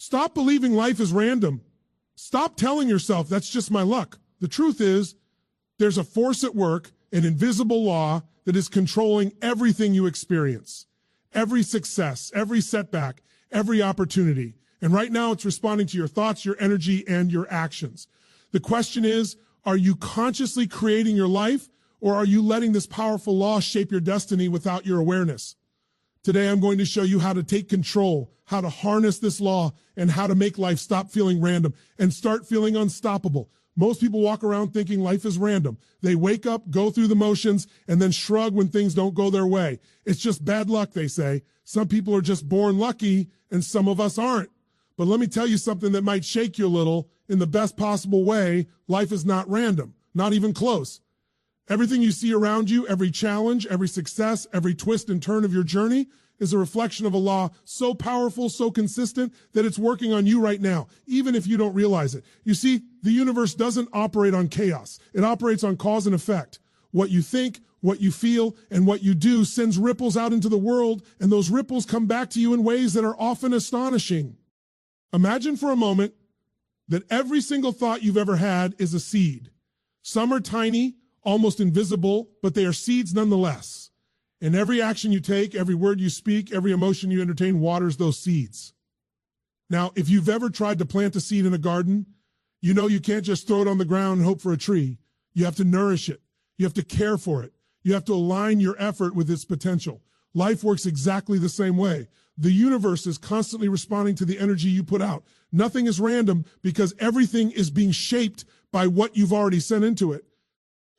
Stop believing life is random. Stop telling yourself that's just my luck. The truth is, there's a force at work, an invisible law that is controlling everything you experience, every success, every setback, every opportunity. And right now it's responding to your thoughts, your energy, and your actions. The question is, are you consciously creating your life, or are you letting this powerful law shape your destiny without your awareness? Today I'm going to show you how to take control, how to harness this law, and how to make life stop feeling random and start feeling unstoppable. Most people walk around thinking life is random. They wake up, go through the motions, and then shrug when things don't go their way. It's just bad luck, they say. Some people are just born lucky, and some of us aren't. But let me tell you something that might shake you a little. In the best possible way, life is not random, not even close. Everything you see around you, every challenge, every success, every twist and turn of your journey is a reflection of a law so powerful, so consistent that it's working on you right now, even if you don't realize it. You see, the universe doesn't operate on chaos. It operates on cause and effect. What you think, what you feel, and what you do sends ripples out into the world, and those ripples come back to you in ways that are often astonishing. Imagine for a moment that every single thought you've ever had is a seed. Some are tiny, almost invisible, but they are seeds nonetheless. And every action you take, every word you speak, every emotion you entertain waters those seeds. Now, if you've ever tried to plant a seed in a garden, you know you can't just throw it on the ground and hope for a tree. You have to nourish it. You have to care for it. You have to align your effort with its potential. Life works exactly the same way. The universe is constantly responding to the energy you put out. Nothing is random because everything is being shaped by what you've already sent into it.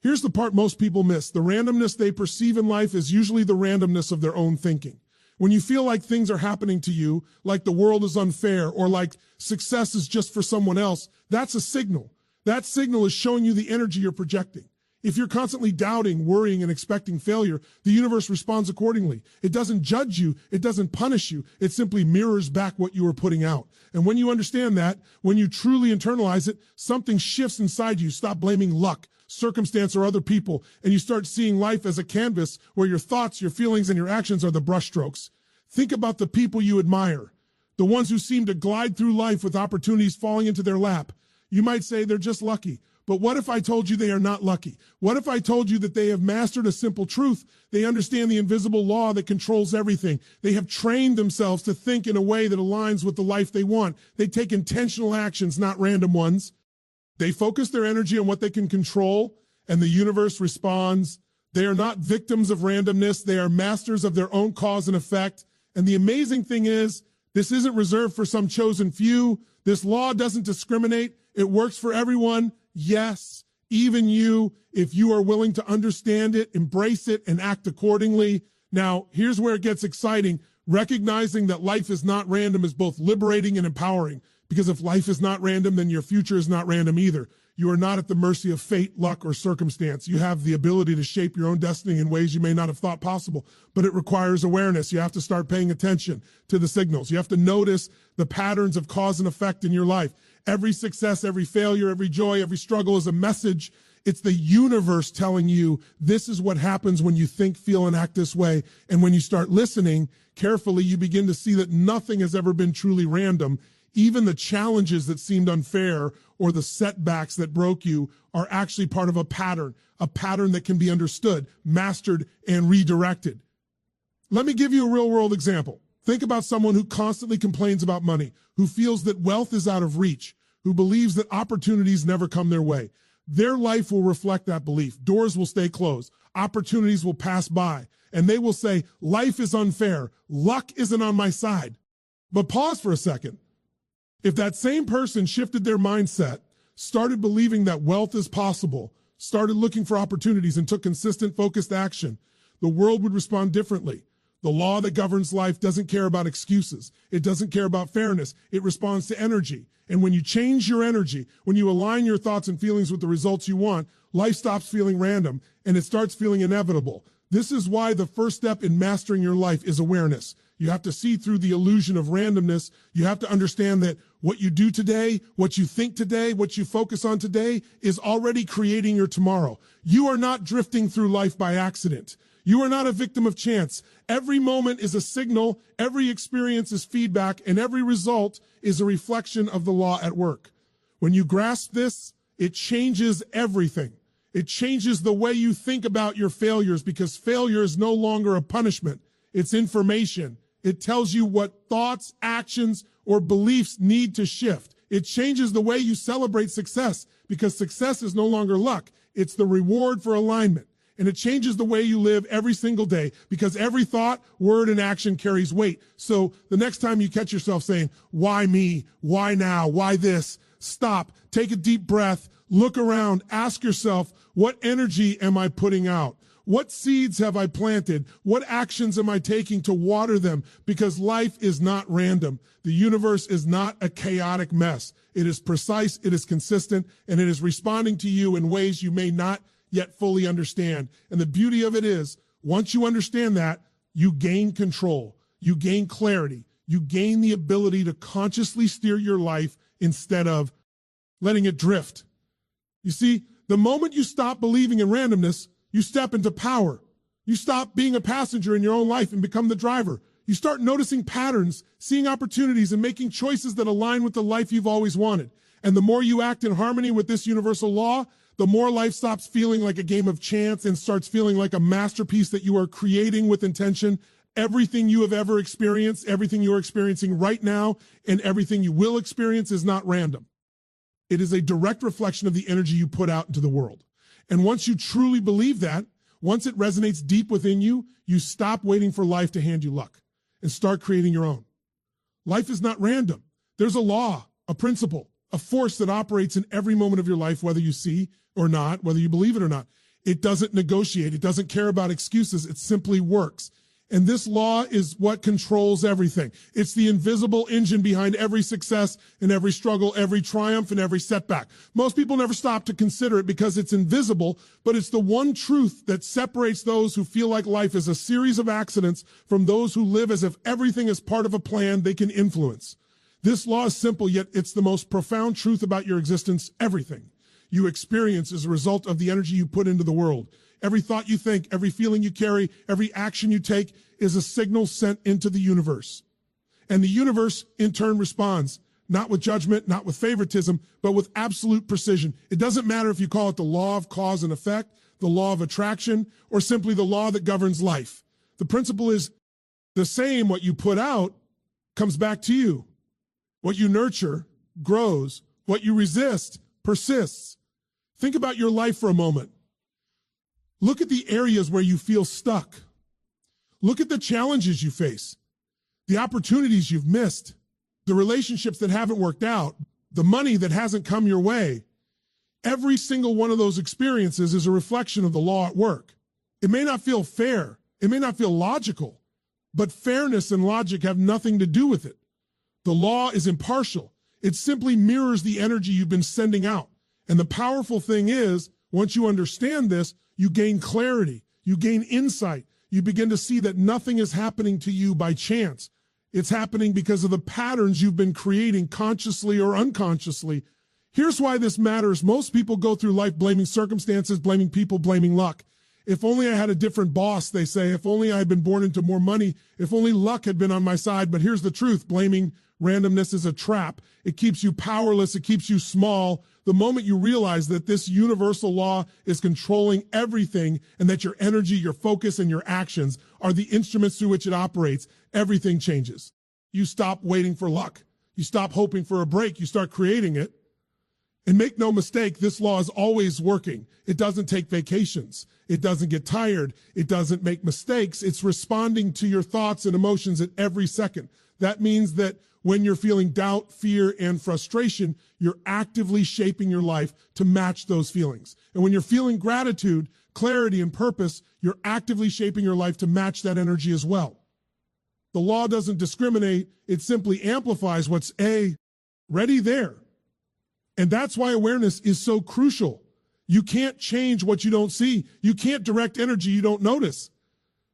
Here's the part most people miss. The randomness they perceive in life is usually the randomness of their own thinking. When you feel like things are happening to you, like the world is unfair, or like success is just for someone else, that's a signal. That signal is showing you the energy you're projecting. If you're constantly doubting, worrying, and expecting failure, the universe responds accordingly. It doesn't judge you. It doesn't punish you. It simply mirrors back what you are putting out. And when you understand that, when you truly internalize it, something shifts inside you. Stop blaming luck, circumstance, or other people, and you start seeing life as a canvas where your thoughts, your feelings, and your actions are the brushstrokes. Think about the people you admire, the ones who seem to glide through life with opportunities falling into their lap. You might say they're just lucky. But what if I told you they are not lucky? What if I told you that they have mastered a simple truth? They understand the invisible law that controls everything. They have trained themselves to think in a way that aligns with the life they want. They take intentional actions, not random ones. They focus their energy on what they can control, and the universe responds. They are not victims of randomness. They are masters of their own cause and effect. And the amazing thing is, this isn't reserved for some chosen few. This law doesn't discriminate. It works for everyone. Yes, even you, if you are willing to understand it, embrace it, and act accordingly. Now, here's where it gets exciting. Recognizing that life is not random is both liberating and empowering. Because if life is not random, then your future is not random either. You are not at the mercy of fate, luck, or circumstance. You have the ability to shape your own destiny in ways you may not have thought possible, but it requires awareness. You have to start paying attention to the signals. You have to notice the patterns of cause and effect in your life. Every success, every failure, every joy, every struggle is a message. It's the universe telling you this is what happens when you think, feel, and act this way. And when you start listening carefully, you begin to see that nothing has ever been truly random. Even the challenges that seemed unfair or the setbacks that broke you are actually part of a pattern that can be understood, mastered, and redirected. Let me give you a real-world example. Think about someone who constantly complains about money, who feels that wealth is out of reach, who believes that opportunities never come their way. Their life will reflect that belief. Doors will stay closed. Opportunities will pass by. And they will say, life is unfair. Luck isn't on my side. But pause for a second. If that same person shifted their mindset, started believing that wealth is possible, started looking for opportunities, and took consistent, focused action, the world would respond differently. The law that governs life doesn't care about excuses. It doesn't care about fairness. It responds to energy. And when you change your energy, when you align your thoughts and feelings with the results you want, life stops feeling random and it starts feeling inevitable. This is why the first step in mastering your life is awareness. You have to see through the illusion of randomness. You have to understand that what you do today, what you think today, what you focus on today is already creating your tomorrow. You are not drifting through life by accident. You are not a victim of chance. Every moment is a signal, every experience is feedback, and every result is a reflection of the law at work. When you grasp this, it changes everything. It changes the way you think about your failures, because failure is no longer a punishment. It's information. It tells you what thoughts, actions, or beliefs need to shift. It changes the way you celebrate success, because success is no longer luck. It's the reward for alignment. And it changes the way you live every single day, because every thought, word, and action carries weight. So the next time you catch yourself saying, why me? Why now? Why this? Stop, take a deep breath, look around, ask yourself, what energy am I putting out? What seeds have I planted? What actions am I taking to water them? Because life is not random. The universe is not a chaotic mess. It is precise, it is consistent, and it is responding to you in ways you may not yet fully understand. And the beauty of it is, once you understand that, you gain control, you gain clarity, you gain the ability to consciously steer your life instead of letting it drift. You see, the moment you stop believing in randomness, you step into power. You stop being a passenger in your own life and become the driver. You start noticing patterns, seeing opportunities, and making choices that align with the life you've always wanted. And the more you act in harmony with this universal law, the more life stops feeling like a game of chance and starts feeling like a masterpiece that you are creating with intention. Everything you have ever experienced, everything you're experiencing right now, and everything you will experience is not random. It is a direct reflection of the energy you put out into the world. And once you truly believe that, once it resonates deep within you, you stop waiting for life to hand you luck and start creating your own. Life is not random. There's a law, a principle, a force that operates in every moment of your life, whether you see or not, whether you believe it or not. It doesn't negotiate. It doesn't care about excuses. It simply works. And this law is what controls everything. It's the invisible engine behind every success and every struggle, every triumph and every setback. Most people never stop to consider it because it's invisible, but it's the one truth that separates those who feel like life is a series of accidents from those who live as if everything is part of a plan they can influence. This law is simple, yet it's the most profound truth about your existence. Everything you experience is a result of the energy you put into the world. Every thought you think, every feeling you carry, every action you take is a signal sent into the universe. And the universe, in turn, responds, not with judgment, not with favoritism, but with absolute precision. It doesn't matter if you call it the law of cause and effect, the law of attraction, or simply the law that governs life. The principle is the same. What you put out comes back to you. What you nurture grows. What you resist persists. Think about your life for a moment. Look at the areas where you feel stuck. Look at the challenges you face, the opportunities you've missed, the relationships that haven't worked out, the money that hasn't come your way. Every single one of those experiences is a reflection of the law at work. It may not feel fair. It may not feel logical, but fairness and logic have nothing to do with it. The law is impartial. It simply mirrors the energy you've been sending out. And the powerful thing is, once you understand this, you gain clarity, you gain insight, you begin to see that nothing is happening to you by chance. It's happening because of the patterns you've been creating consciously or unconsciously. Here's why this matters. Most people go through life blaming circumstances, blaming people, blaming luck. If only I had a different boss, they say. If only I had been born into more money. If only luck had been on my side. But here's the truth. Blaming randomness is a trap. It keeps you powerless. It keeps you small. The moment you realize that this universal law is controlling everything and that your energy, your focus, and your actions are the instruments through which it operates, everything changes. You stop waiting for luck. You stop hoping for a break. You start creating it. And make no mistake, this law is always working. It doesn't take vacations. It doesn't get tired. It doesn't make mistakes. It's responding to your thoughts and emotions at every second. That means that when you're feeling doubt, fear, and frustration, you're actively shaping your life to match those feelings. And when you're feeling gratitude, clarity, and purpose, you're actively shaping your life to match that energy as well. The law doesn't discriminate. It simply amplifies what's already there. And that's why awareness is so crucial. You can't change what you don't see. You can't direct energy you don't notice.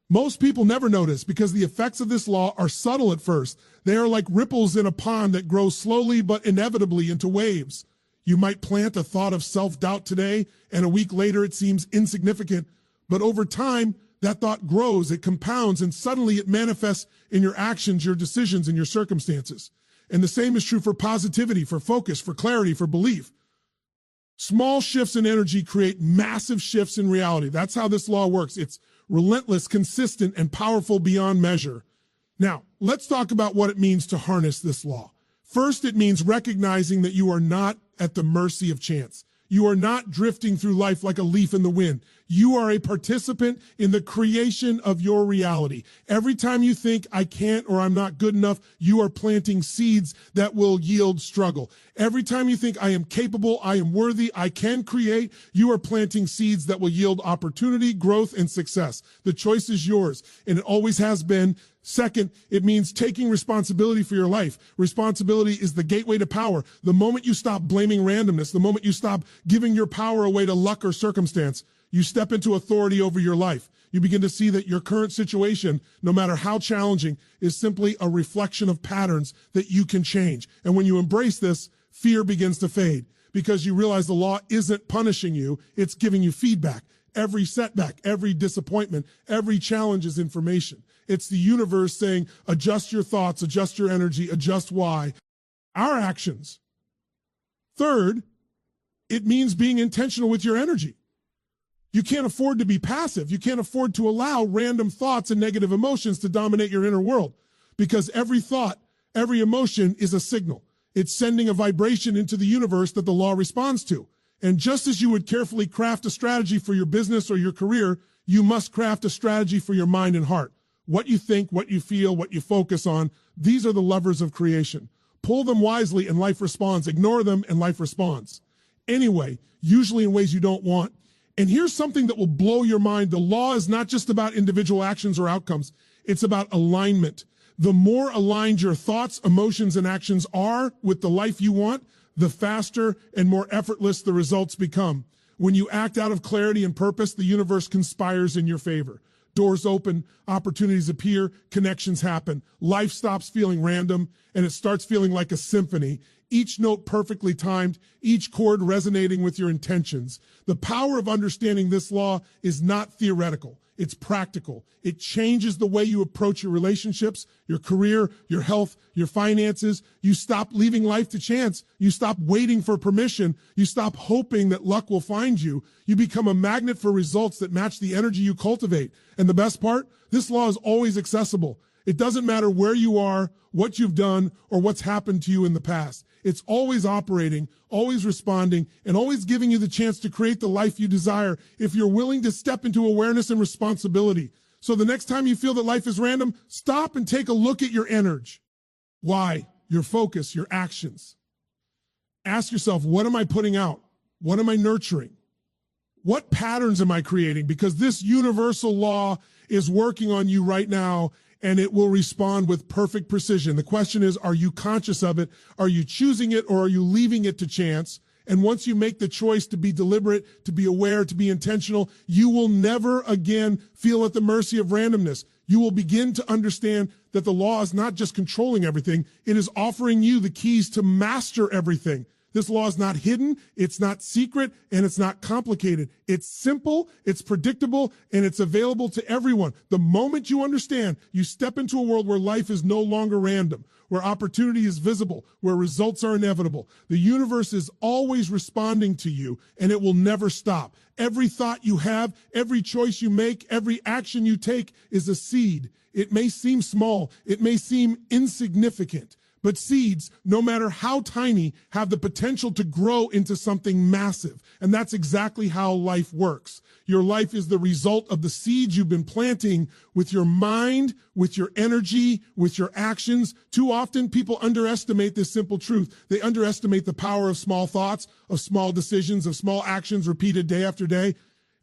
Most people never notice because the effects of this law are subtle at first. They are like ripples in a pond that grow slowly but inevitably into waves. You might plant a thought of self-doubt today, and a week later it seems insignificant. But over time, That thought grows, it compounds, and suddenly it manifests in your actions, your decisions, and your circumstances. And the same is true for positivity, for focus, for clarity, for belief. Small shifts in energy create massive shifts in reality. That's how this law works. It's relentless, consistent, and powerful beyond measure. Now, let's talk about what it means to harness this law. First, it means recognizing that you are not at the mercy of chance. You are not drifting through life like a leaf in the wind. You are a participant in the creation of your reality. Every time you think, I can't or I'm not good enough, you are planting seeds that will yield struggle. Every time you think, I am capable, I am worthy, I can create, you are planting seeds that will yield opportunity, growth, and success. The choice is yours, and it always has been. Second, it means taking responsibility for your life. Responsibility is the gateway to power. The moment you stop blaming randomness, the moment you stop giving your power away to luck or circumstance, you step into authority over your life. You begin to see that your current situation, no matter how challenging, is simply a reflection of patterns that you can change. And when you embrace this, fear begins to fade because you realize the law isn't punishing you, it's giving you feedback. Every setback, every disappointment, every challenge is information. It's the universe saying, adjust your thoughts, adjust your energy, adjust why. Our actions. Third, it means being intentional with your energy. You can't afford to be passive. You can't afford to allow random thoughts and negative emotions to dominate your inner world, because every thought, every emotion is a signal. It's sending a vibration into the universe that the law responds to. And just as you would carefully craft a strategy for your business or your career, you must craft a strategy for your mind and heart. What you think, what you feel, what you focus on, these are the levers of creation. Pull them wisely and life responds. Ignore them and life responds. Anyway, usually in ways you don't want. And here's something that will blow your mind. The law is not just about individual actions or outcomes. It's about alignment. The more aligned your thoughts, emotions, and actions are with the life you want, the faster and more effortless the results become. When you act out of clarity and purpose, the universe conspires in your favor. Doors open, opportunities appear, connections happen. Life stops feeling random, and it starts feeling like a symphony. Each note perfectly timed, each chord resonating with your intentions. The power of understanding this law is not theoretical. It's practical. It changes the way you approach your relationships, your career, your health, your finances. You stop leaving life to chance. You stop waiting for permission. You stop hoping that luck will find you. You become a magnet for results that match the energy you cultivate. And the best part, this law is always accessible. It doesn't matter where you are, what you've done, or what's happened to you in the past. It's always operating, always responding, and always giving you the chance to create the life you desire if you're willing to step into awareness and responsibility. So the next time you feel that life is random, stop and take a look at your energy. Why? Your focus, your actions. Ask yourself, what am I putting out? What am I nurturing? What patterns am I creating? Because this universal law is working on you right now, and it will respond with perfect precision. The question is, are you conscious of it? Are you choosing it, or are you leaving it to chance? And once you make the choice to be deliberate, to be aware, to be intentional, you will never again feel at the mercy of randomness. You will begin to understand that the law is not just controlling everything, it is offering you the keys to master everything. This law is not hidden, it's not secret, and it's not complicated. It's simple, it's predictable, and it's available to everyone. The moment you understand, you step into a world where life is no longer random, where opportunity is visible, where results are inevitable. The universe is always responding to you, and it will never stop. Every thought you have, every choice you make, every action you take is a seed. It may seem small, it may seem insignificant, but seeds, no matter how tiny, have the potential to grow into something massive. And that's exactly how life works. Your life is the result of the seeds you've been planting with your mind, with your energy, with your actions. Too often, people underestimate this simple truth. They underestimate the power of small thoughts, of small decisions, of small actions repeated day after day.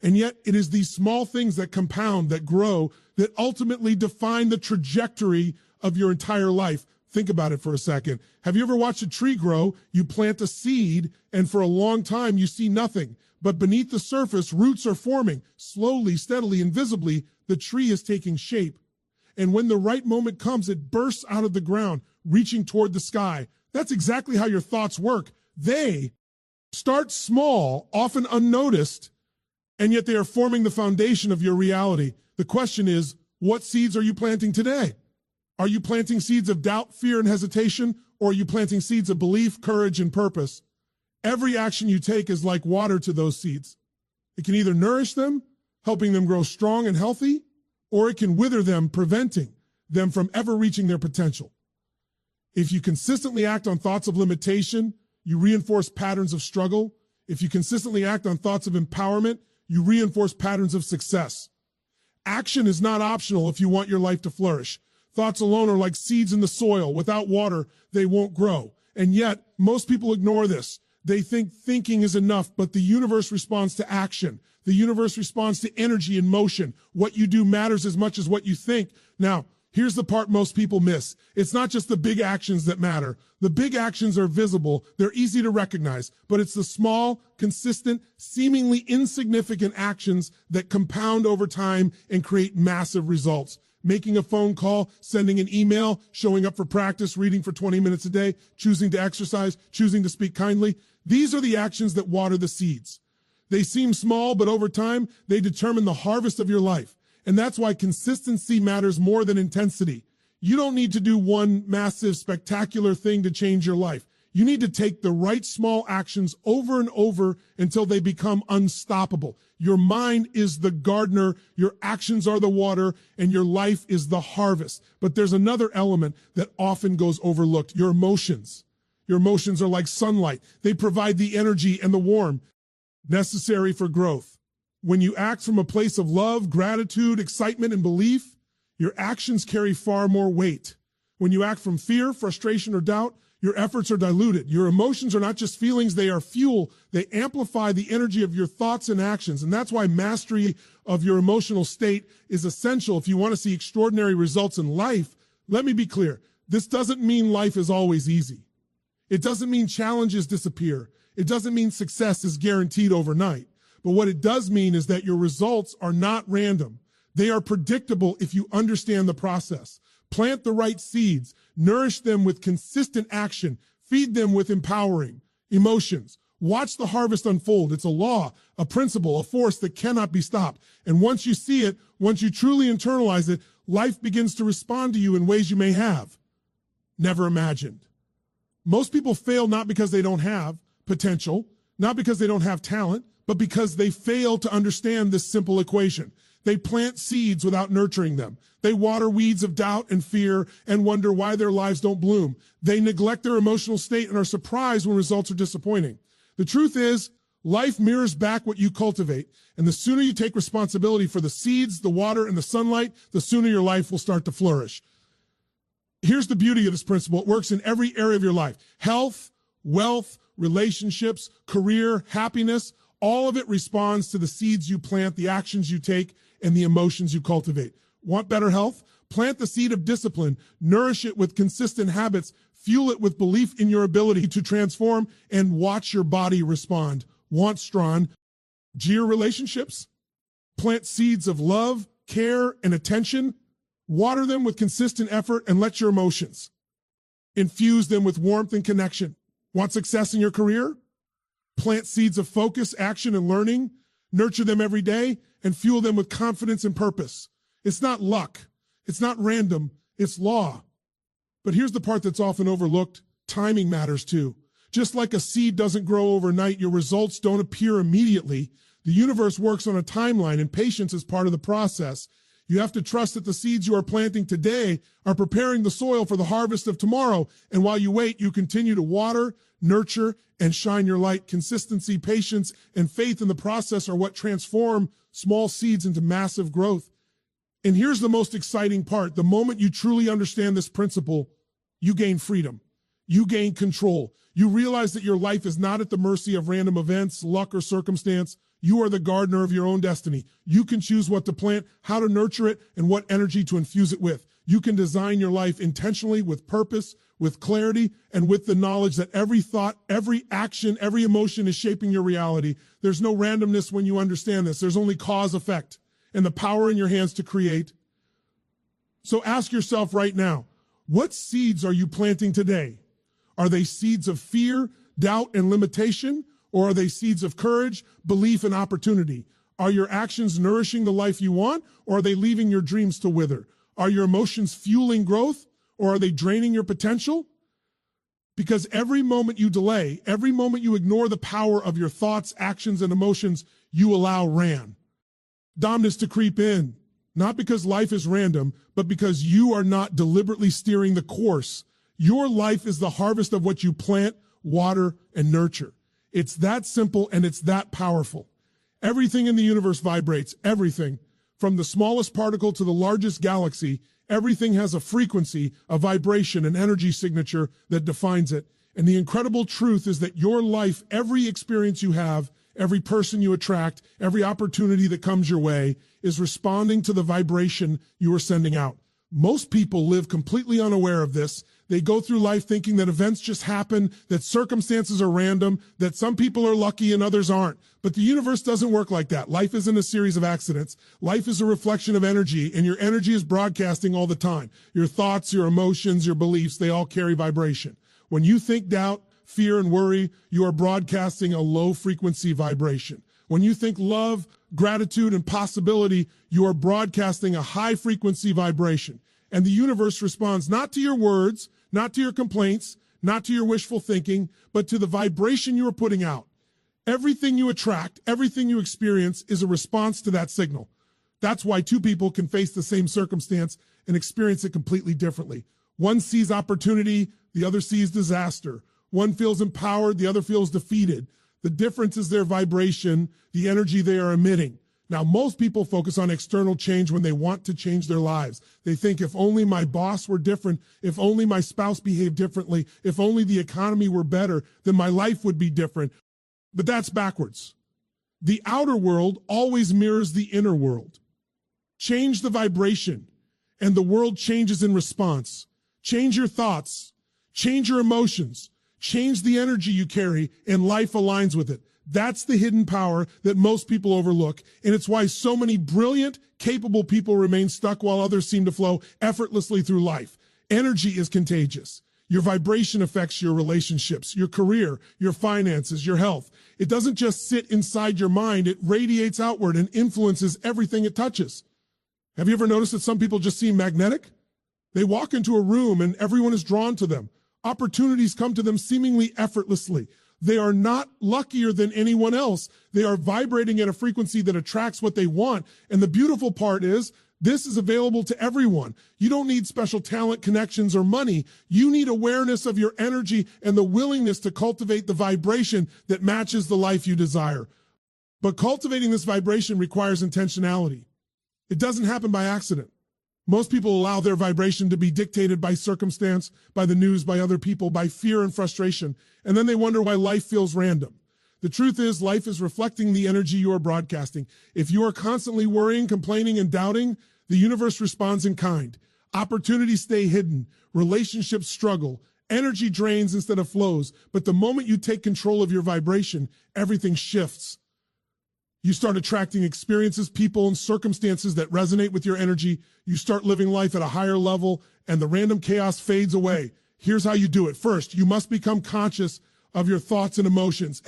And yet, it is these small things that compound, that grow, that ultimately define the trajectory of your entire life. Think about it for a second. Have you ever watched a tree grow? You plant a seed, and for a long time, you see nothing. But beneath the surface, roots are forming. Slowly, steadily, invisibly, the tree is taking shape. And when the right moment comes, it bursts out of the ground, reaching toward the sky. That's exactly how your thoughts work. They start small, often unnoticed, and yet they are forming the foundation of your reality. The question is, what seeds are you planting today? Are you planting seeds of doubt, fear, and hesitation, or are you planting seeds of belief, courage, and purpose? Every action you take is like water to those seeds. It can either nourish them, helping them grow strong and healthy, or it can wither them, preventing them from ever reaching their potential. If you consistently act on thoughts of limitation, you reinforce patterns of struggle. If you consistently act on thoughts of empowerment, you reinforce patterns of success. Action is not optional if you want your life to flourish. Thoughts alone are like seeds in the soil. Without water, they won't grow. And yet, most people ignore this. They think thinking is enough, but the universe responds to action. The universe responds to energy and motion. What you do matters as much as what you think. Now, here's the part most people miss. It's not just the big actions that matter. The big actions are visible. They're easy to recognize, but it's the small, consistent, seemingly insignificant actions that compound over time and create massive results. Making a phone call, sending an email, showing up for practice, reading for 20 minutes a day, choosing to exercise, choosing to speak kindly. These are the actions that water the seeds. They seem small, but over time, they determine the harvest of your life. And that's why consistency matters more than intensity. You don't need to do one massive, spectacular thing to change your life. You need to take the right small actions over and over until they become unstoppable. Your mind is the gardener, your actions are the water, and your life is the harvest. But there's another element that often goes overlooked, your emotions. Your emotions are like sunlight. They provide the energy and the warmth necessary for growth. When you act from a place of love, gratitude, excitement, and belief, your actions carry far more weight. When you act from fear, frustration, or doubt, your efforts are diluted. Your emotions are not just feelings, they are fuel. They amplify the energy of your thoughts and actions. And that's why mastery of your emotional state is essential if you want to see extraordinary results in life. Let me be clear. This doesn't mean life is always easy. It doesn't mean challenges disappear. It doesn't mean success is guaranteed overnight. But what it does mean is that your results are not random. They are predictable if you understand the process. Plant the right seeds, nourish them with consistent action, feed them with empowering emotions. Watch the harvest unfold. It's a law, a principle, a force that cannot be stopped. And once you see it, once you truly internalize it, life begins to respond to you in ways you may have never imagined. Most people fail not because they don't have potential, not because they don't have talent, but because they fail to understand this simple equation. They plant seeds without nurturing them. They water weeds of doubt and fear and wonder why their lives don't bloom. They neglect their emotional state and are surprised when results are disappointing. The truth is, life mirrors back what you cultivate. And the sooner you take responsibility for the seeds, the water, and the sunlight, the sooner your life will start to flourish. Here's the beauty of this principle. It works in every area of your life. Health, wealth, relationships, career, happiness, all of it responds to the seeds you plant, the actions you take, and the emotions you cultivate. Want better health? Plant the seed of discipline, nourish it with consistent habits, fuel it with belief in your ability to transform, and watch your body respond. Want strong, dear relationships? Plant seeds of love, care, and attention. Water them with consistent effort and let your emotions infuse them with warmth and connection. Want success in your career? Plant seeds of focus, action, and learning. Nurture them every day and fuel them with confidence and purpose. It's not luck. It's not random. It's law. But here's the part that's often overlooked. Timing matters too. Just like a seed doesn't grow overnight, your results don't appear immediately. The universe works on a timeline, and patience is part of the process. You have to trust that the seeds you are planting today are preparing the soil for the harvest of tomorrow. And while you wait, you continue to water, nurture, and shine your light. Consistency, patience, and faith in the process are what transform small seeds into massive growth. And here's the most exciting part. The moment you truly understand this principle, you gain freedom. You gain control. You realize that your life is not at the mercy of random events, luck, or circumstance. You are the gardener of your own destiny. You can choose what to plant, how to nurture it, and what energy to infuse it with. You can design your life intentionally with purpose, with clarity, and with the knowledge that every thought, every action, every emotion is shaping your reality. There's no randomness when you understand this. There's only cause effect and the power in your hands to create. So ask yourself right now, what seeds are you planting today? Are they seeds of fear, doubt, and limitation? Or are they seeds of courage, belief, and opportunity? Are your actions nourishing the life you want, or are they leaving your dreams to wither? Are your emotions fueling growth, or are they draining your potential? Because every moment you delay, every moment you ignore the power of your thoughts, actions, and emotions, you allow randomness to creep in. Not because life is random, but because you are not deliberately steering the course. Your life is the harvest of what you plant, water, and nurture. It's that simple and it's that powerful. Everything in the universe vibrates, everything. From the smallest particle to the largest galaxy, everything has a frequency, a vibration, an energy signature that defines it. And the incredible truth is that your life, every experience you have, every person you attract, every opportunity that comes your way is responding to the vibration you are sending out. Most people live completely unaware of this. They go through life thinking that events just happen, that circumstances are random, that some people are lucky and others aren't. But the universe doesn't work like that. Life isn't a series of accidents. Life is a reflection of energy, and your energy is broadcasting all the time. Your thoughts, your emotions, your beliefs, they all carry vibration. When you think doubt, fear, and worry, you are broadcasting a low-frequency vibration. When you think love, gratitude, and possibility, you are broadcasting a high-frequency vibration. And the universe responds not to your words, not to your complaints, not to your wishful thinking, but to the vibration you are putting out. Everything you attract, everything you experience is a response to that signal. That's why two people can face the same circumstance and experience it completely differently. One sees opportunity, the other sees disaster. One feels empowered, the other feels defeated. The difference is their vibration, the energy they are emitting. Now, most people focus on external change when they want to change their lives. They think if only my boss were different, if only my spouse behaved differently, if only the economy were better, then my life would be different. But that's backwards. The outer world always mirrors the inner world. Change the vibration, and the world changes in response. Change your thoughts, change your emotions, change the energy you carry, and life aligns with it. That's the hidden power that most people overlook, and it's why so many brilliant, capable people remain stuck while others seem to flow effortlessly through life. Energy is contagious. Your vibration affects your relationships, your career, your finances, your health. It doesn't just sit inside your mind, it radiates outward and influences everything it touches. Have you ever noticed that some people just seem magnetic? They walk into a room and everyone is drawn to them. Opportunities come to them seemingly effortlessly. They are not luckier than anyone else. They are vibrating at a frequency that attracts what they want. And the beautiful part is, this is available to everyone. You don't need special talent, connections, or money. You need awareness of your energy and the willingness to cultivate the vibration that matches the life you desire. But cultivating this vibration requires intentionality. It doesn't happen by accident. Most people allow their vibration to be dictated by circumstance, by the news, by other people, by fear and frustration, and then they wonder why life feels random. The truth is, life is reflecting the energy you are broadcasting. If you are constantly worrying, complaining, and doubting, the universe responds in kind. Opportunities stay hidden. Relationships struggle. Energy drains instead of flows. But the moment you take control of your vibration, everything shifts. You start attracting experiences, people, and circumstances that resonate with your energy. You start living life at a higher level, and the random chaos fades away. Here's how you do it. First, you must become conscious of your thoughts and emotions.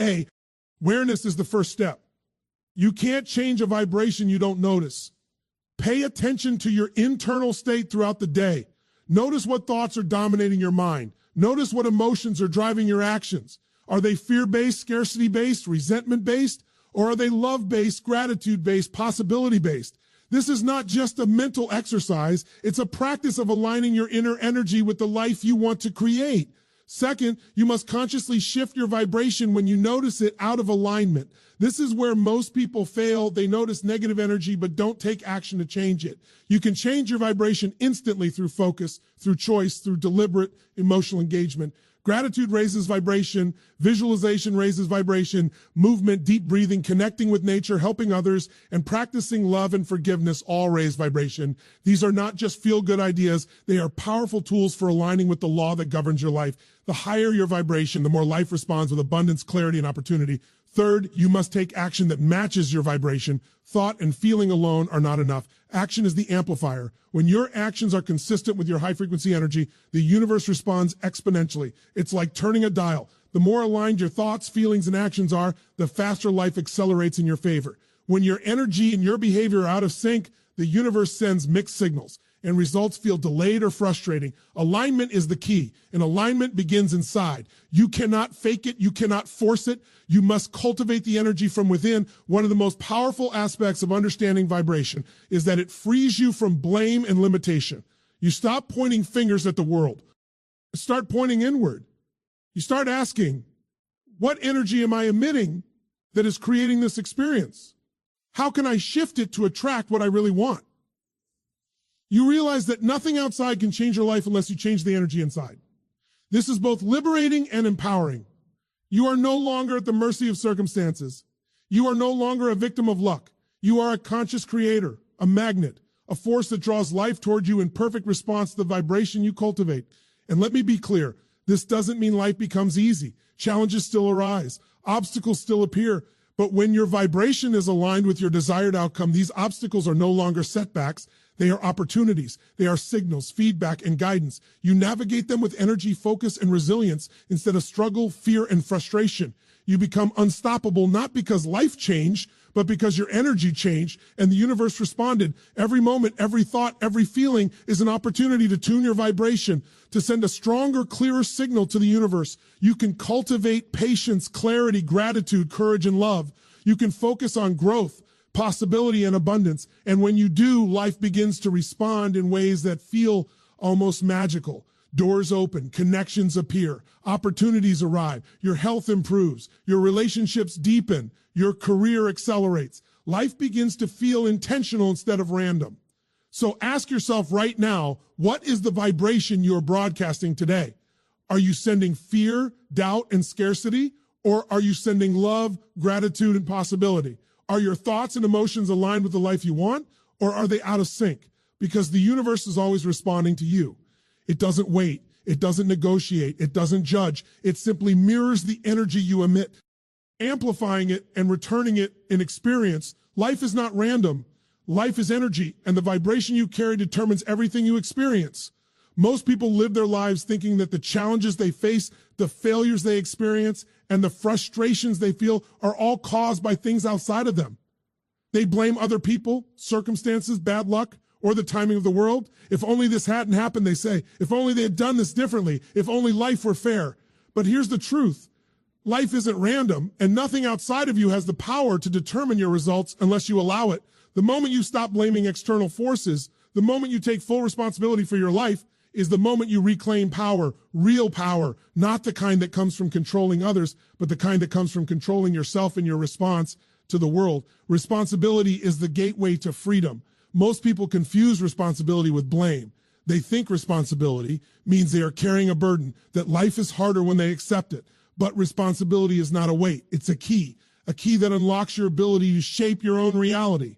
Awareness is the first step. You can't change a vibration you don't notice. Pay attention to your internal state throughout the day. Notice what thoughts are dominating your mind. Notice what emotions are driving your actions. Are they fear-based, scarcity-based, resentment-based? Or are they love-based, gratitude-based, possibility-based? This is not just a mental exercise. It's a practice of aligning your inner energy with the life you want to create. Second, you must consciously shift your vibration when you notice it out of alignment. This is where most people fail. They notice negative energy, but don't take action to change it. You can change your vibration instantly through focus, through choice, through deliberate emotional engagement. Gratitude raises vibration, visualization raises vibration, movement, deep breathing, connecting with nature, helping others, and practicing love and forgiveness all raise vibration. These are not just feel-good ideas. They are powerful tools for aligning with the law that governs your life. The higher your vibration, the more life responds with abundance, clarity, and opportunity. Third, you must take action that matches your vibration. Thought and feeling alone are not enough. Action is the amplifier. When your actions are consistent with your high-frequency energy, the universe responds exponentially. It's like turning a dial. The more aligned your thoughts, feelings, and actions are, the faster life accelerates in your favor. When your energy and your behavior are out of sync, the universe sends mixed signals and results feel delayed or frustrating. Alignment is the key, and alignment begins inside. You cannot fake it. You cannot force it. You must cultivate the energy from within. One of the most powerful aspects of understanding vibration is that it frees you from blame and limitation. You stop pointing fingers at the world. Start pointing inward. You start asking, what energy am I emitting that is creating this experience? How can I shift it to attract what I really want? You realize that nothing outside can change your life unless you change the energy inside. This is both liberating and empowering. You are no longer at the mercy of circumstances. You are no longer a victim of luck. You are a conscious creator, a magnet, a force that draws life toward you in perfect response to the vibration you cultivate. And let me be clear, this doesn't mean life becomes easy. Challenges still arise. Obstacles still appear. But when your vibration is aligned with your desired outcome, these obstacles are no longer setbacks. They are opportunities. They are signals, feedback, and guidance. You navigate them with energy, focus, and resilience instead of struggle, fear, and frustration. You become unstoppable not because life changed, but because your energy changed and the universe responded. Every moment, every thought, every feeling is an opportunity to tune your vibration, to send a stronger, clearer signal to the universe. You can cultivate patience, clarity, gratitude, courage, and love. You can focus on growth, possibility, and abundance. And when you do, life begins to respond in ways that feel almost magical. Doors open, connections appear, opportunities arrive, your health improves, your relationships deepen, your career accelerates. Life begins to feel intentional instead of random. So ask yourself right now, what is the vibration you're broadcasting today? Are you sending fear, doubt, and scarcity? Or are you sending love, gratitude, and possibility? Are your thoughts and emotions aligned with the life you want? Or are they out of sync? Because the universe is always responding to you. It doesn't wait. It doesn't negotiate. It doesn't judge. It simply mirrors the energy you emit, amplifying it and returning it in experience. Life is not random. Life is energy, and the vibration you carry determines everything you experience. Most people live their lives thinking that the challenges they face, the failures they experience, and the frustrations they feel are all caused by things outside of them. They blame other people, circumstances, bad luck, or the timing of the world. If only this hadn't happened, they say. If only they had done this differently. If only life were fair. But here's the truth. Life isn't random, and nothing outside of you has the power to determine your results unless you allow it. The moment you stop blaming external forces, the moment you take full responsibility for your life, is the moment you reclaim power, real power, not the kind that comes from controlling others, but the kind that comes from controlling yourself and your response to the world. Responsibility is the gateway to freedom. Most people confuse responsibility with blame. They think responsibility means they are carrying a burden, that life is harder when they accept it. But responsibility is not a weight. It's a key that unlocks your ability to shape your own reality.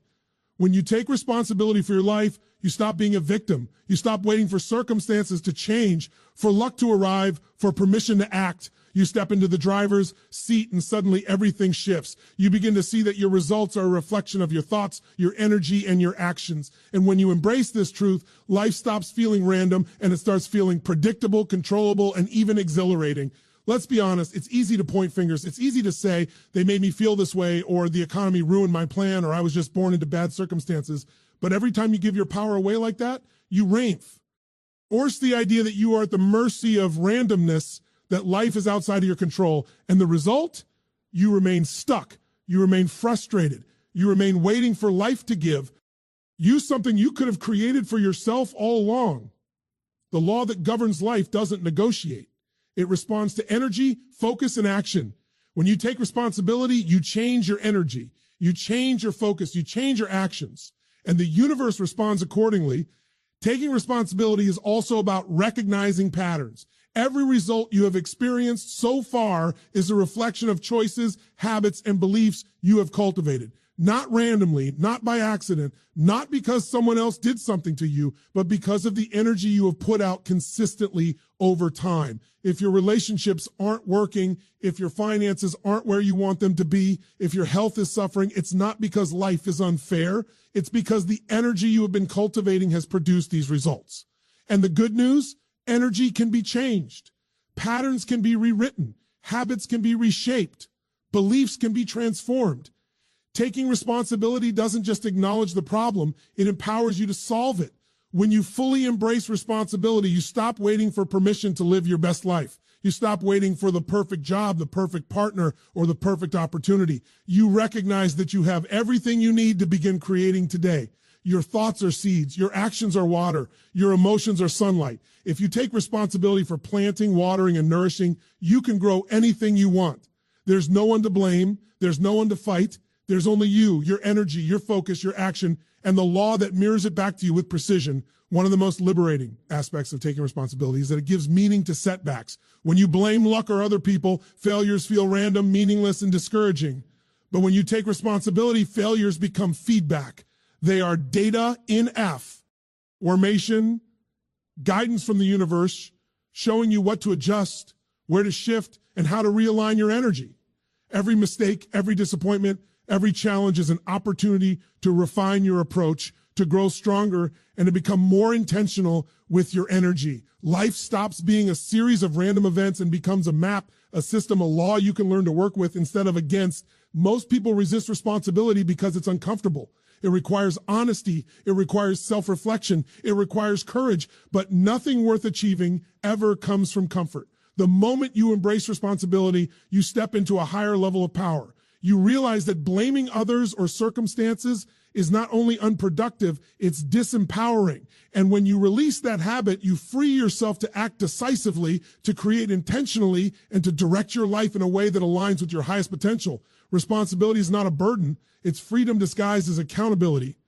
When you take responsibility for your life, you stop being a victim. You stop waiting for circumstances to change, for luck to arrive, for permission to act. You step into the driver's seat and suddenly everything shifts. You begin to see that your results are a reflection of your thoughts, your energy, and your actions. And when you embrace this truth, life stops feeling random and it starts feeling predictable, controllable, and even exhilarating. Let's be honest, it's easy to point fingers. It's easy to say they made me feel this way, or the economy ruined my plan, or I was just born into bad circumstances. But every time you give your power away like that, you reignth. Or it's the idea that you are at the mercy of randomness, that life is outside of your control. And the result? You remain stuck. You remain frustrated. You remain waiting for life to give. Use something you could have created for yourself all along. The law that governs life doesn't negotiate. It responds to energy, focus, and action. When you take responsibility, you change your energy. You change your focus. You change your actions. And the universe responds accordingly. Taking responsibility is also about recognizing patterns. Every result you have experienced so far is a reflection of choices, habits, and beliefs you have cultivated. Not randomly, not by accident, not because someone else did something to you, but because of the energy you have put out consistently over time. If your relationships aren't working, if your finances aren't where you want them to be, if your health is suffering, it's not because life is unfair. It's because the energy you have been cultivating has produced these results. And the good news, energy can be changed. Patterns can be rewritten. Habits can be reshaped. Beliefs can be transformed. Taking responsibility doesn't just acknowledge the problem, it empowers you to solve it. When you fully embrace responsibility, you stop waiting for permission to live your best life. You stop waiting for the perfect job, the perfect partner, or the perfect opportunity. You recognize that you have everything you need to begin creating today. Your thoughts are seeds, your actions are water, your emotions are sunlight. If you take responsibility for planting, watering, and nourishing, you can grow anything you want. There's no one to blame, there's no one to fight. There's only you, your energy, your focus, your action, and the law that mirrors it back to you with precision. One of the most liberating aspects of taking responsibility is that it gives meaning to setbacks. When you blame luck or other people, failures feel random, meaningless, and discouraging. But when you take responsibility, failures become feedback. They are data in F, formation, guidance from the universe, showing you what to adjust, where to shift, and how to realign your energy. Every mistake, every disappointment, every challenge is an opportunity to refine your approach, to grow stronger, and to become more intentional with your energy. Life stops being a series of random events and becomes a map, a system, a law you can learn to work with instead of against. Most people resist responsibility because it's uncomfortable. It requires honesty. It requires self-reflection. It requires courage. But nothing worth achieving ever comes from comfort. The moment you embrace responsibility, you step into a higher level of power. You realize that blaming others or circumstances is not only unproductive, it's disempowering. And when you release that habit, you free yourself to act decisively, to create intentionally, and to direct your life in a way that aligns with your highest potential. Responsibility is not a burden. It's freedom disguised as accountability.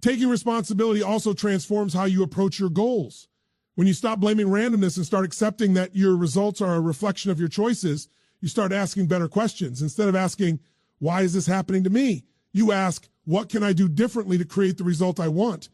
Taking responsibility also transforms how you approach your goals. When you stop blaming randomness and start accepting that your results are a reflection of your choices, you start asking better questions. Instead of asking, why is this happening to me? You ask, what can I do differently to create the result I want?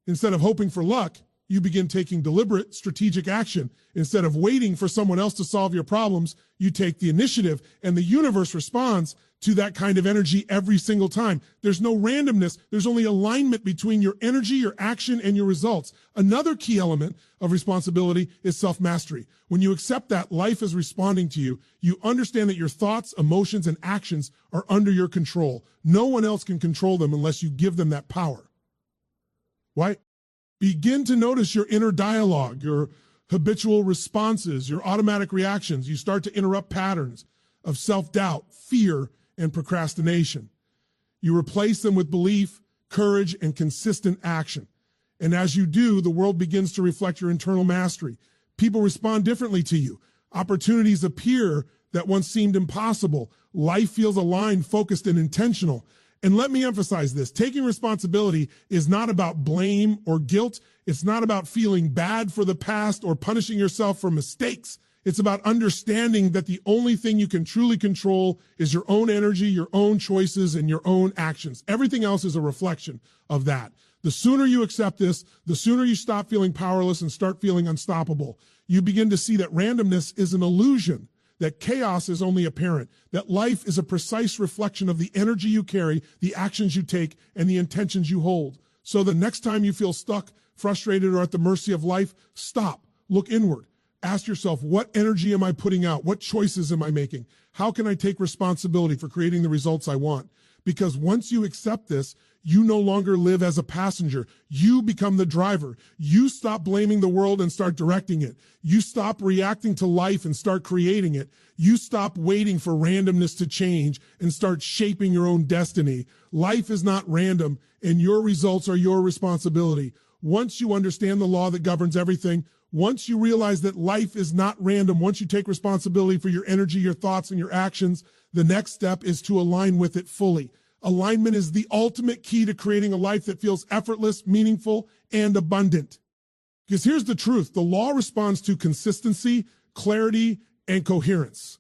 Instead of hoping for luck, you begin taking deliberate, strategic action. Instead of waiting for someone else to solve your problems, you take the initiative, and the universe responds to that kind of energy every single time. There's no randomness. There's only alignment between your energy, your action, and your results. Another key element of responsibility is self-mastery. When you accept that life is responding to you, you understand that your thoughts, emotions, and actions are under your control. No one else can control them unless you give them that power. Why? Begin to notice your inner dialogue, your habitual responses, your automatic reactions. You start to interrupt patterns of self-doubt, fear, and procrastination. You replace them with belief, courage, and consistent action. And as you do, the world begins to reflect your internal mastery. People respond differently to you. Opportunities appear that once seemed impossible. Life feels aligned, focused, and intentional. And let me emphasize this. Taking responsibility is not about blame or guilt. It's not about feeling bad for the past or punishing yourself for mistakes. It's about understanding that the only thing you can truly control is your own energy, your own choices, and your own actions. Everything else is a reflection of that. The sooner you accept this, the sooner you stop feeling powerless and start feeling unstoppable. You begin to see that randomness is an illusion, that chaos is only apparent, that life is a precise reflection of the energy you carry, the actions you take, and the intentions you hold. So the next time you feel stuck, frustrated, or at the mercy of life, stop, look inward. Ask yourself, what energy am I putting out? What choices am I making? How can I take responsibility for creating the results I want? Because once you accept this, you no longer live as a passenger. You become the driver. You stop blaming the world and start directing it. You stop reacting to life and start creating it. You stop waiting for randomness to change and start shaping your own destiny. Life is not random, and your results are your responsibility. Once you understand the law that governs everything, once you realize that life is not random, once you take responsibility for your energy, your thoughts, and your actions, the next step is to align with it fully. Alignment is the ultimate key to creating a life that feels effortless, meaningful, and abundant. Because here's the truth. The law responds to consistency, clarity, and coherence.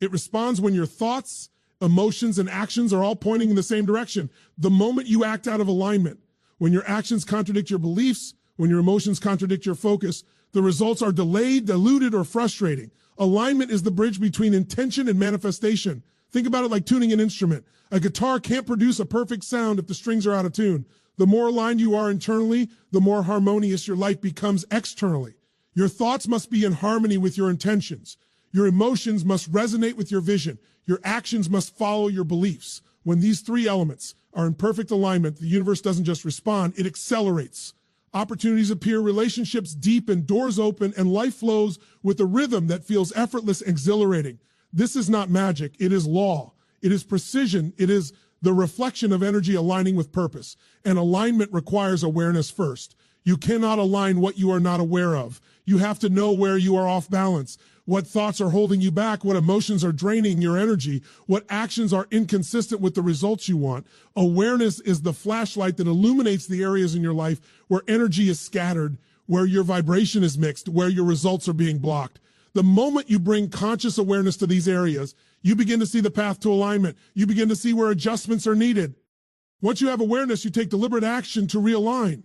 It responds when your thoughts, emotions, and actions are all pointing in the same direction. The moment you act out of alignment, when your actions contradict your beliefs, when your emotions contradict your focus, the results are delayed, diluted, or frustrating. Alignment is the bridge between intention and manifestation. Think about it like tuning an instrument. A guitar can't produce a perfect sound if the strings are out of tune. The more aligned you are internally, the more harmonious your life becomes externally. Your thoughts must be in harmony with your intentions. Your emotions must resonate with your vision. Your actions must follow your beliefs. When these three elements are in perfect alignment, the universe doesn't just respond, it accelerates. Opportunities appear, relationships deepen, doors open, and life flows with a rhythm that feels effortless and exhilarating. This is not magic. It is law. It is precision. It is the reflection of energy aligning with purpose. And alignment requires awareness first. You cannot align what you are not aware of. You have to know where you are off balance, what thoughts are holding you back, what emotions are draining your energy, what actions are inconsistent with the results you want. Awareness is the flashlight that illuminates the areas in your life where energy is scattered, where your vibration is mixed, where your results are being blocked. The moment you bring conscious awareness to these areas, you begin to see the path to alignment. You begin to see where adjustments are needed. Once you have awareness, you take deliberate action to realign.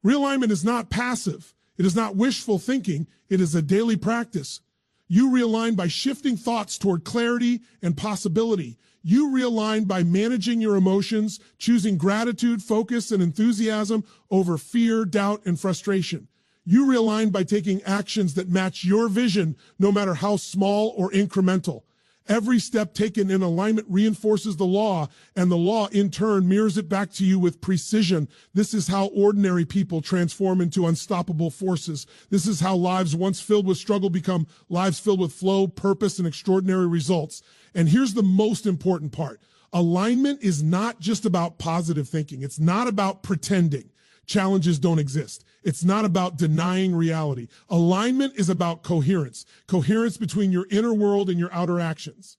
Realignment is not passive. It is not wishful thinking. It is a daily practice. You realign by shifting thoughts toward clarity and possibility. You realign by managing your emotions, choosing gratitude, focus, and enthusiasm over fear, doubt, and frustration. You realign by taking actions that match your vision, no matter how small or incremental. Every step taken in alignment reinforces the law, and the law in turn mirrors it back to you with precision. This is how ordinary people transform into unstoppable forces. This is how lives once filled with struggle become lives filled with flow, purpose, and extraordinary results. And here's the most important part. Alignment is not just about positive thinking. It's not about pretending challenges don't exist. It's not about denying reality. Alignment is about coherence. Coherence between your inner world and your outer actions.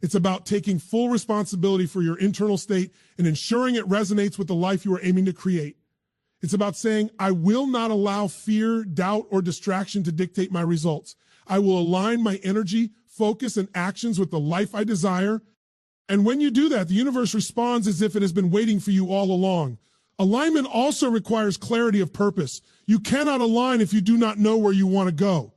It's about taking full responsibility for your internal state and ensuring it resonates with the life you are aiming to create. It's about saying, I will not allow fear, doubt, or distraction to dictate my results. I will align my energy, focus, and actions with the life I desire. And when you do that, the universe responds as if it has been waiting for you all along. Alignment also requires clarity of purpose. You cannot align if you do not know where you want to go.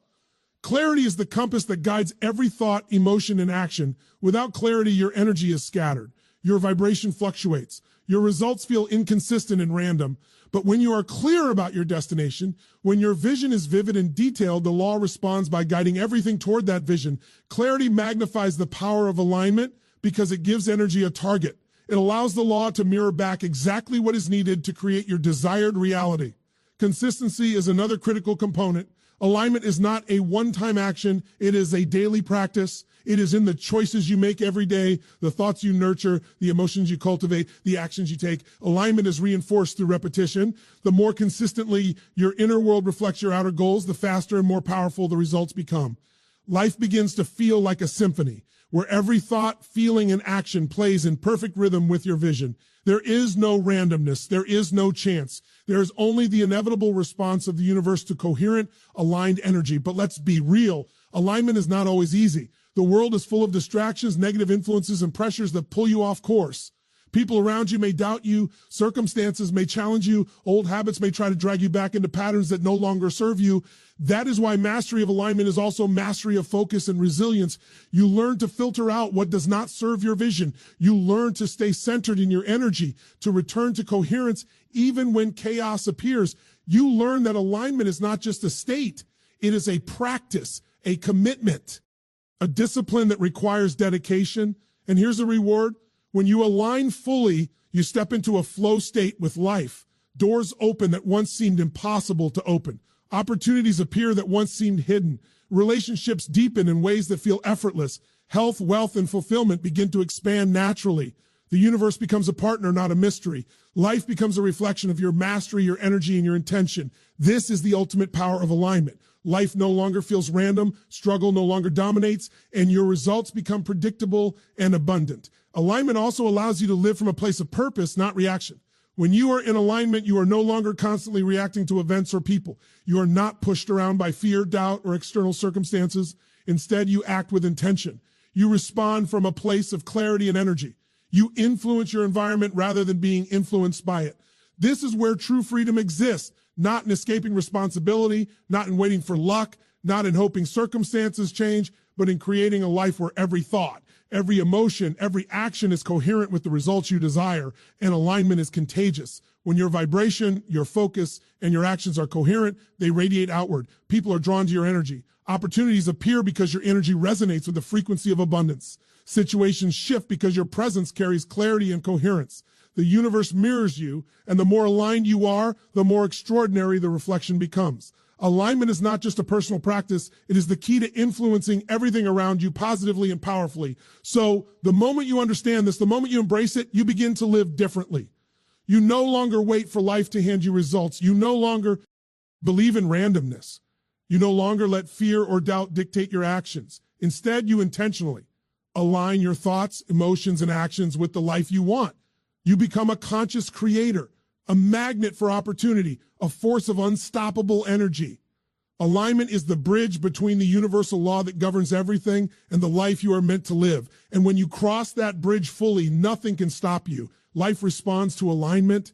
Clarity is the compass that guides every thought, emotion, and action. Without clarity, your energy is scattered. Your vibration fluctuates. Your results feel inconsistent and random. But when you are clear about your destination, when your vision is vivid and detailed, the law responds by guiding everything toward that vision. Clarity magnifies the power of alignment because it gives energy a target. It allows the law to mirror back exactly what is needed to create your desired reality. Consistency is another critical component. Alignment is not a one-time action. It is a daily practice. It is in the choices you make every day, the thoughts you nurture, the emotions you cultivate, the actions you take. Alignment is reinforced through repetition. The more consistently your inner world reflects your outer goals, the faster and more powerful the results become. Life begins to feel like a symphony, where every thought, feeling, and action plays in perfect rhythm with your vision. There is no randomness. There is no chance. There is only the inevitable response of the universe to coherent, aligned energy. But let's be real. Alignment is not always easy. The world is full of distractions, negative influences, and pressures that pull you off course. People around you may doubt you. Circumstances may challenge you. Old habits may try to drag you back into patterns that no longer serve you. That is why mastery of alignment is also mastery of focus and resilience. You learn to filter out what does not serve your vision. You learn to stay centered in your energy, to return to coherence even when chaos appears. You learn that alignment is not just a state. It is a practice, a commitment, a discipline that requires dedication. And here's the reward. When you align fully, you step into a flow state with life. Doors open that once seemed impossible to open. Opportunities appear that once seemed hidden. Relationships deepen in ways that feel effortless. Health, wealth, and fulfillment begin to expand naturally. The universe becomes a partner, not a mystery. Life becomes a reflection of your mastery, your energy, and your intention. This is the ultimate power of alignment. Life no longer feels random, struggle no longer dominates, and your results become predictable and abundant. Alignment also allows you to live from a place of purpose, not reaction. When you are in alignment, you are no longer constantly reacting to events or people. You are not pushed around by fear, doubt, or external circumstances. Instead, you act with intention. You respond from a place of clarity and energy. You influence your environment rather than being influenced by it. This is where true freedom exists, not in escaping responsibility, not in waiting for luck, not in hoping circumstances change, but in creating a life where every thought, every emotion, every action is coherent with the results you desire, and alignment is contagious. When your vibration, your focus, and your actions are coherent, they radiate outward. People are drawn to your energy. Opportunities appear because your energy resonates with the frequency of abundance. Situations shift because your presence carries clarity and coherence. The universe mirrors you, and the more aligned you are, the more extraordinary the reflection becomes. Alignment is not just a personal practice, it is the key to influencing everything around you positively and powerfully. So the moment you understand this, the moment you embrace it, you begin to live differently. You no longer wait for life to hand you results. You no longer believe in randomness. You no longer let fear or doubt dictate your actions. Instead, you intentionally align your thoughts, emotions, and actions with the life you want. You become a conscious creator, a magnet for opportunity, a force of unstoppable energy. Alignment is the bridge between the universal law that governs everything and the life you are meant to live. And when you cross that bridge fully, nothing can stop you. Life responds to alignment,